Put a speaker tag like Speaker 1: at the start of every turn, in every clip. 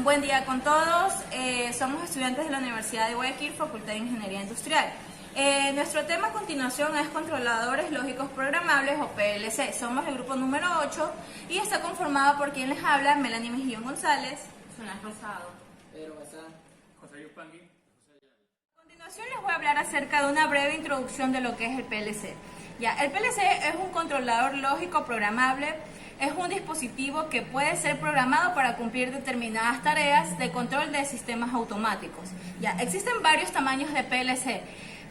Speaker 1: buen día con todos. Somos estudiantes de la Universidad de Guayaquil, Facultad de Ingeniería Industrial. Nuestro tema a continuación es controladores lógicos programables o PLC. Somos el grupo número 8 y está conformado por quien les habla, Melanie Mejillón González, Solange Rosado,
Speaker 2: Pedro Bazán,
Speaker 3: José Yupangui.
Speaker 1: A continuación les voy a hablar acerca de una breve introducción de lo que es el PLC. El PLC es un controlador lógico programable. Es un dispositivo que puede ser programado para cumplir determinadas tareas de control de sistemas automáticos. Existen varios tamaños de PLC.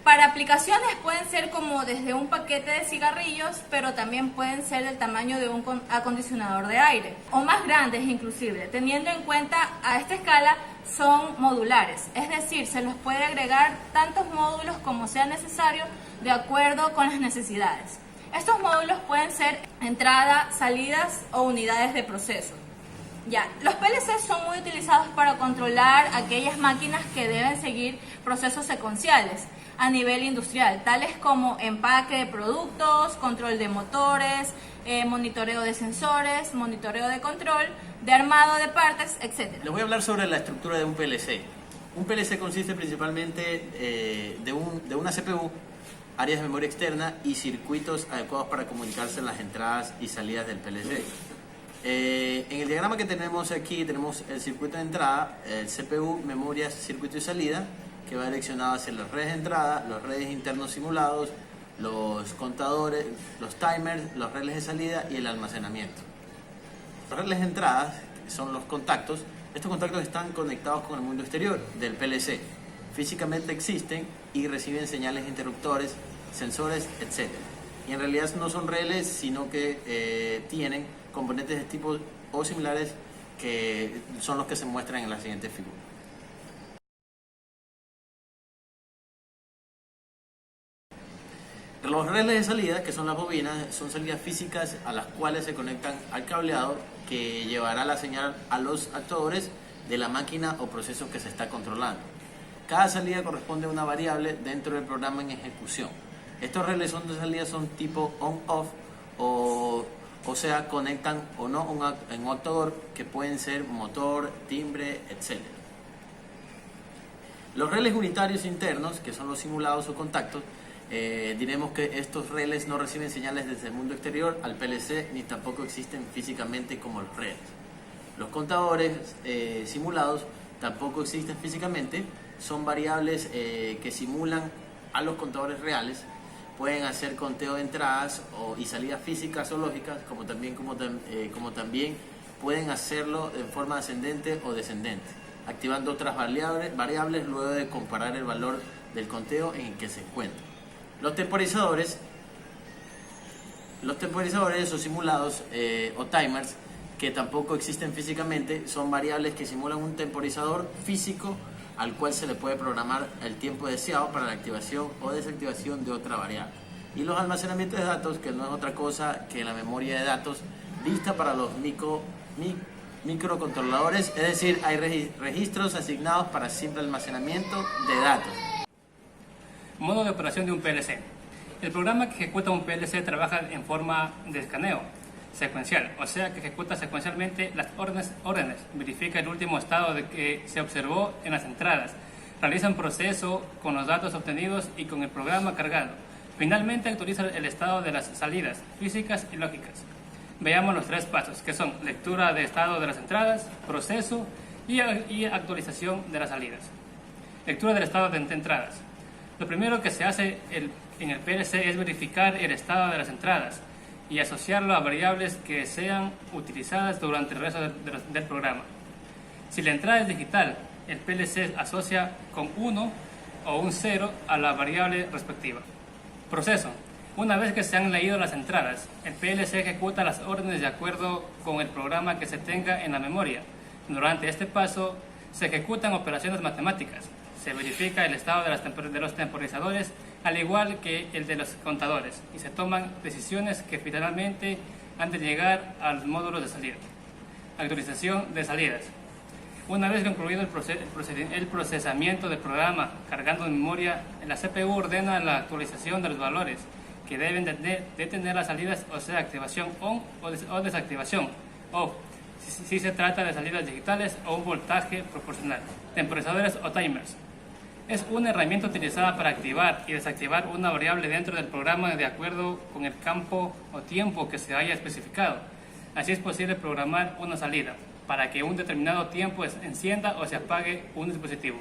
Speaker 1: Para aplicaciones pueden ser como desde un paquete de cigarrillos, pero también pueden ser del tamaño de un acondicionador de aire, o más grandes inclusive. Teniendo en cuenta a esta escala, son modulares, es decir, se los puede agregar tantos módulos como sea necesario de acuerdo con las necesidades. Estos módulos pueden ser entradas, salidas o unidades de proceso. Los PLC son muy utilizados para controlar aquellas máquinas que deben seguir procesos secuenciales a nivel industrial, tales como empaque de productos, control de motores, monitoreo de sensores, monitoreo de control, de armado de partes, etc.
Speaker 2: Les voy a hablar sobre la estructura de un PLC. Un PLC consiste principalmente de una CPU, áreas de memoria externa y circuitos adecuados para comunicarse en las entradas y salidas del PLC. En el diagrama que tenemos aquí tenemos el circuito de entrada, el CPU, memoria, circuito y salida, que va direccionado hacia las redes de entrada, los redes internos simulados, los contadores, los timers, los relés de salida y el almacenamiento. Los relés de entrada son los contactos. Estos contactos están conectados con el mundo exterior del PLC. Físicamente existen y reciben señales de interruptores, sensores, etc. Y en realidad no son relés, sino que tienen componentes de tipo o similares que son los que se muestran en la siguiente figura. Los relés de salida, que son las bobinas, son salidas físicas a las cuales se conectan al cableado que llevará la señal a los actuadores de la máquina o proceso que se está controlando. Cada salida corresponde a una variable dentro del programa en ejecución. Estos relés de salida son tipo on-off, o sea, conectan o no en un actuador que pueden ser motor, timbre, etc. Los relés unitarios internos, que son los simulados o contactos, diremos que estos relés no reciben señales desde el mundo exterior al PLC ni tampoco existen físicamente como los relés. Los contadores simulados tampoco existen físicamente, son variables que simulan a los contadores reales, pueden hacer conteo de entradas y salidas físicas o lógicas, como también pueden hacerlo en forma ascendente o descendente, activando otras variables luego de comparar el valor del conteo en el que se encuentra. Los temporizadores o simulados o timers, que tampoco existen físicamente, son variables que simulan un temporizador físico al cual se le puede programar el tiempo deseado para la activación o desactivación de otra variable. Y los almacenamientos de datos, que no es otra cosa que la memoria de datos lista para los microcontroladores, es decir, hay registros asignados para simple almacenamiento de datos.
Speaker 3: Modo de operación de un PLC. El programa que ejecuta un PLC trabaja en forma de escaneo secuencial, o sea que ejecuta secuencialmente las órdenes, verifica el último estado de que se observó en las entradas, realiza un proceso con los datos obtenidos y con el programa cargado. Finalmente actualiza el estado de las salidas físicas y lógicas. Veamos los tres pasos, que son lectura de estado de las entradas, proceso y actualización de las salidas. Lectura del estado de entradas. Lo primero que se hace en el PLC es verificar el estado de las entradas y asociarlo a variables que sean utilizadas durante el resto del programa. Si la entrada es digital, el PLC asocia con 1 o un 0 a la variable respectiva. Proceso. Una vez que se han leído las entradas, el PLC ejecuta las órdenes de acuerdo con el programa que se tenga en la memoria. Durante este paso se ejecutan operaciones matemáticas. Se verifica el estado de los temporizadores, al igual que el de los contadores, y se toman decisiones que finalmente han de llegar a los módulos de salida. Actualización de salidas. Una vez concluido el procesamiento del programa cargando en memoria, la CPU ordena la actualización de los valores que deben de tener las salidas, o sea, activación on o desactivación off, si se trata de salidas digitales o un voltaje proporcional, temporizadores o timers. Es una herramienta utilizada para activar y desactivar una variable dentro del programa de acuerdo con el campo o tiempo que se haya especificado. Así es posible programar una salida para que un determinado tiempo encienda o se apague un dispositivo.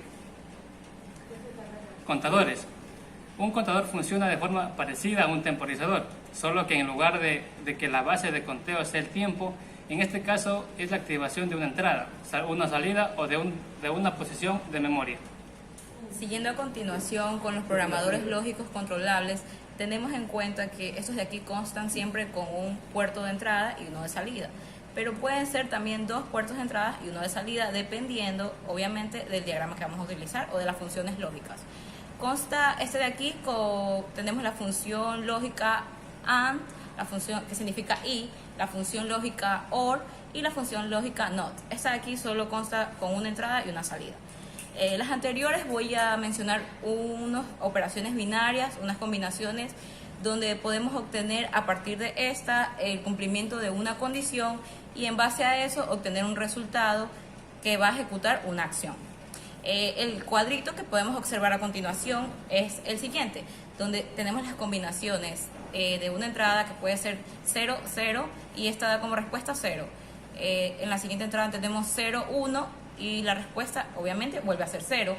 Speaker 3: Contadores. Un contador funciona de forma parecida a un temporizador, solo que en lugar de que la base de conteo sea el tiempo, en este caso es la activación de una entrada, una salida o de una posición de memoria.
Speaker 1: Siguiendo a continuación con los programadores lógicos controlables, tenemos en cuenta que estos de aquí constan siempre con un puerto de entrada y uno de salida, pero pueden ser también dos puertos de entrada y uno de salida, dependiendo obviamente del diagrama que vamos a utilizar o de las funciones lógicas. Consta este de aquí, tenemos la función lógica AND, la función que significa y, la función lógica OR y la función lógica NOT. Esta de aquí solo consta con una entrada y una salida. Las anteriores voy a mencionar unas operaciones binarias, unas combinaciones donde podemos obtener a partir de esta el cumplimiento de una condición y en base a eso obtener un resultado que va a ejecutar una acción. El cuadrito que podemos observar a continuación es el siguiente, donde tenemos las combinaciones de una entrada que puede ser 0, 0 y esta da como respuesta 0. En la siguiente entrada tenemos 0, 1 y la respuesta obviamente vuelve a ser 0.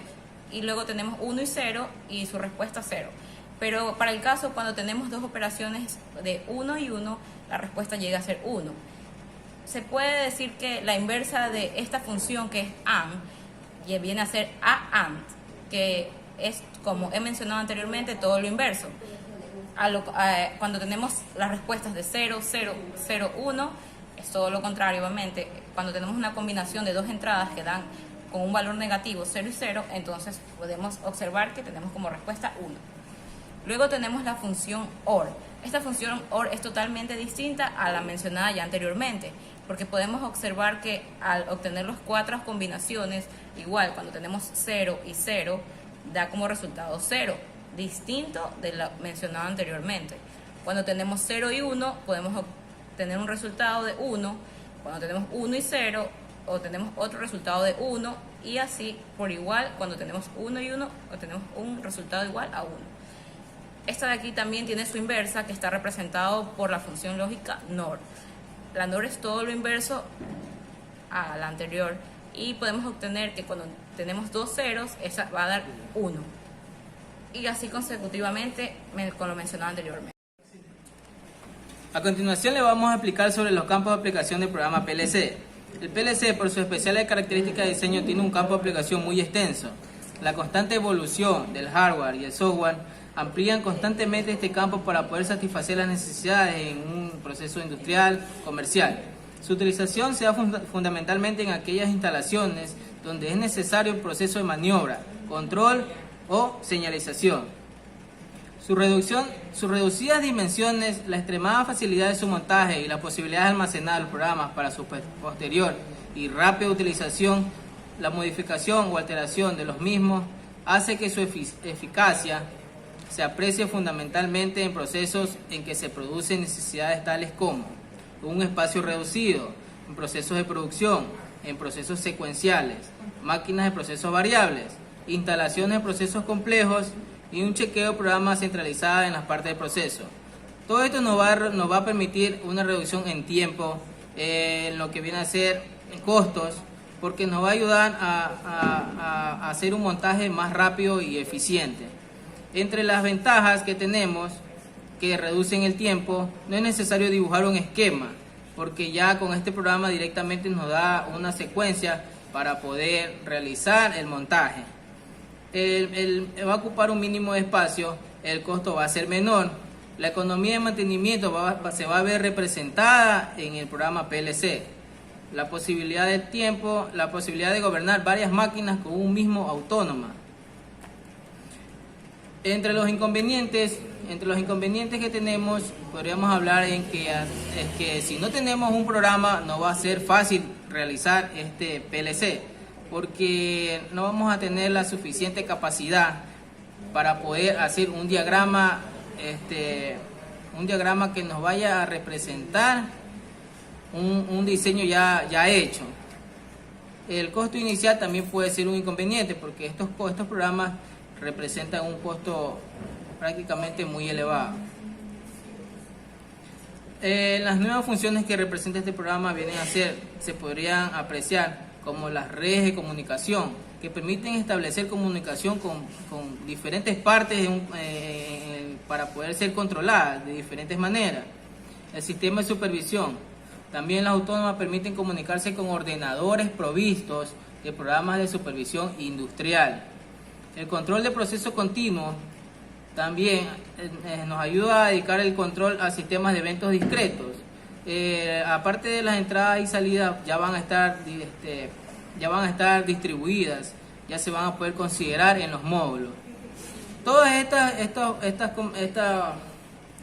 Speaker 1: Y luego tenemos 1 y 0 y su respuesta 0. Pero para el caso cuando tenemos dos operaciones de 1 y 1, la respuesta llega a ser 1. Se puede decir que la inversa de esta función que es AND, y viene a ser AND, que es, como he mencionado anteriormente, todo lo inverso. Cuando tenemos las respuestas de 0, 0, 0, 1, es todo lo contrario, obviamente. Cuando tenemos una combinación de dos entradas que dan con un valor negativo 0 y 0, entonces podemos observar que tenemos como respuesta 1. Luego tenemos la función OR. Esta función OR es totalmente distinta a la mencionada ya anteriormente, porque podemos observar que al obtener las cuatro combinaciones, igual cuando tenemos 0 y 0, da como resultado 0, distinto de lo mencionado anteriormente. Cuando tenemos 0 y 1, podemos obtener un resultado de 1. Cuando tenemos 1 y 0, obtenemos otro resultado de 1. Y así, por igual, cuando tenemos 1 y 1, obtenemos un resultado igual a 1. Esta de aquí también tiene su inversa, que está representado por la función lógica NOR. La NOR es todo lo inverso a la anterior. Y podemos obtener que cuando tenemos dos ceros, esa va a dar 1. Y así consecutivamente con lo mencionado anteriormente.
Speaker 4: A continuación le vamos a explicar sobre los campos de aplicación del programa PLC. El PLC, por sus especiales características de diseño, tiene un campo de aplicación muy extenso. La constante evolución del hardware y el software amplían constantemente este campo para poder satisfacer las necesidades en un proceso industrial, comercial. Su utilización se da fundamentalmente en aquellas instalaciones donde es necesario un proceso de maniobra, control o señalización. Sus reducidas dimensiones, la extremada facilidad de su montaje y la posibilidad de almacenar los programas para su posterior y rápida utilización, la modificación o alteración de los mismos hace que su eficacia se aprecie fundamentalmente en procesos en que se producen necesidades tales como un espacio reducido, en procesos de producción, en procesos secuenciales, máquinas de procesos variables, instalaciones de procesos complejos y un chequeo de programas centralizada en las partes del proceso. Todo esto nos va a permitir una reducción en tiempo, en lo que viene a ser en costos, porque nos va a ayudar a hacer un montaje más rápido y eficiente. Entre las ventajas que tenemos, que reducen el tiempo, no es necesario dibujar un esquema, porque ya con este programa directamente nos da una secuencia para poder realizar el montaje. Va a ocupar un mínimo de espacio, el costo va a ser menor, la economía de mantenimiento se va a ver representada en el programa PLC. La posibilidad del tiempo, la posibilidad de gobernar varias máquinas con un mismo autónoma. Entre los inconvenientes que tenemos, podríamos hablar en que si no tenemos un programa no va a ser fácil realizar este PLC, porque no vamos a tener la suficiente capacidad para poder hacer un diagrama que nos vaya a representar un diseño ya hecho. El costo inicial también puede ser un inconveniente porque estos programas representan un costo prácticamente muy elevado. Las nuevas funciones que representa este programa vienen a ser, se podrían apreciar como las redes de comunicación, que permiten establecer comunicación con diferentes partes para poder ser controladas de diferentes maneras. El sistema de supervisión. También las autónomas permiten comunicarse con ordenadores provistos de programas de supervisión industrial. El control de proceso continuo también nos ayuda a dedicar el control a sistemas de eventos discretos. Aparte de las entradas y salidas, ya van a estar distribuidas, ya se van a poder considerar en los módulos. Todos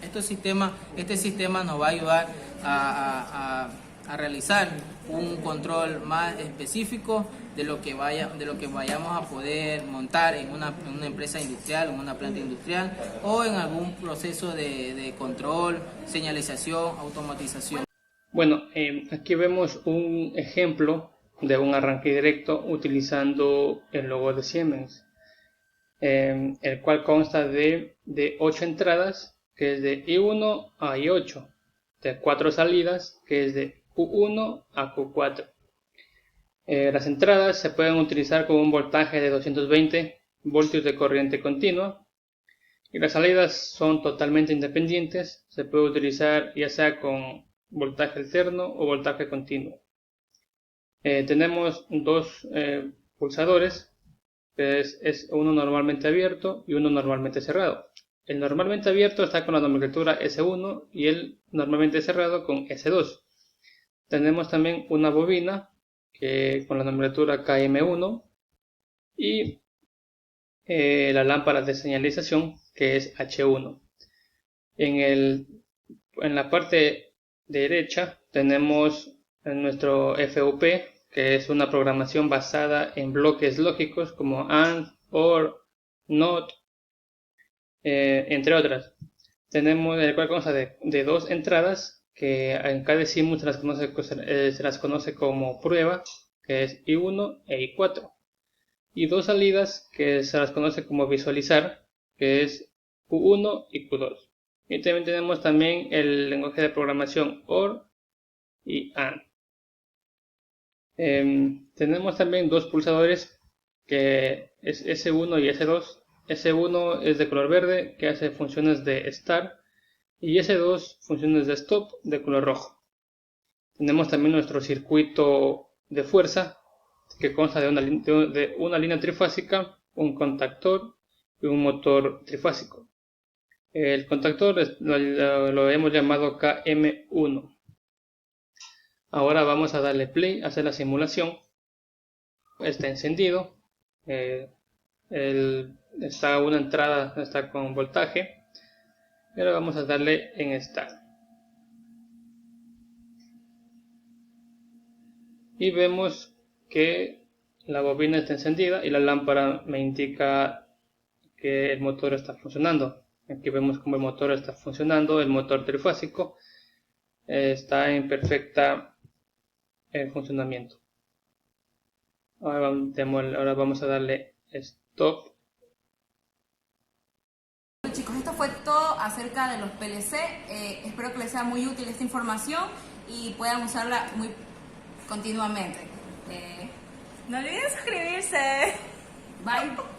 Speaker 4: este sistema nos va a ayudar a realizar un control más específico de lo que vayamos a poder montar en una empresa industrial, en una planta industrial o en algún proceso de control, señalización, automatización.
Speaker 3: Bueno, aquí vemos un ejemplo de un arranque directo utilizando el logo de Siemens, el cual consta de 8 entradas, que es de I1 a I8, de 4 salidas, que es de Q1 a Q4. Las entradas se pueden utilizar con un voltaje de 220 voltios de corriente continua y las salidas son totalmente independientes. Se puede utilizar ya sea con voltaje alterno o voltaje continuo. Tenemos dos pulsadores, que es uno normalmente abierto y uno normalmente cerrado. El normalmente abierto está con la nomenclatura S1 y el normalmente cerrado con S2. Tenemos también una bobina con la nomenclatura KM1 y la lámpara de señalización, que es H1. En la parte derecha tenemos nuestro FUP, que es una programación basada en bloques lógicos como AND, OR, NOT, entre otras. Tenemos el cual consta de 2 entradas que en cada CIMU se las conoce como prueba, que es I1 e I4, y 2 salidas que se las conoce como visualizar, que es Q1 y Q2. Y también tenemos el lenguaje de programación OR y AND. Tenemos también 2 pulsadores, que es S1 y S2. S1 es de color verde, que hace funciones de Start, y S2 funciones de Stop, de color rojo. Tenemos también nuestro circuito de fuerza, que consta de una línea trifásica, un contactor y un motor trifásico. El contactor lo hemos llamado KM1. Ahora vamos a darle play, hacer la simulación. Está encendido. Está una entrada, está con voltaje. Y ahora vamos a darle en Start. Y vemos que la bobina está encendida y la lámpara me indica que el motor está funcionando. Aquí vemos cómo el motor está funcionando, el motor trifásico está en perfecta funcionamiento. Ahora vamos a darle Stop.
Speaker 1: Chicos, esto fue todo acerca de los PLC. Espero que les sea muy útil esta información y puedan usarla muy continuamente. No olviden suscribirse. Bye.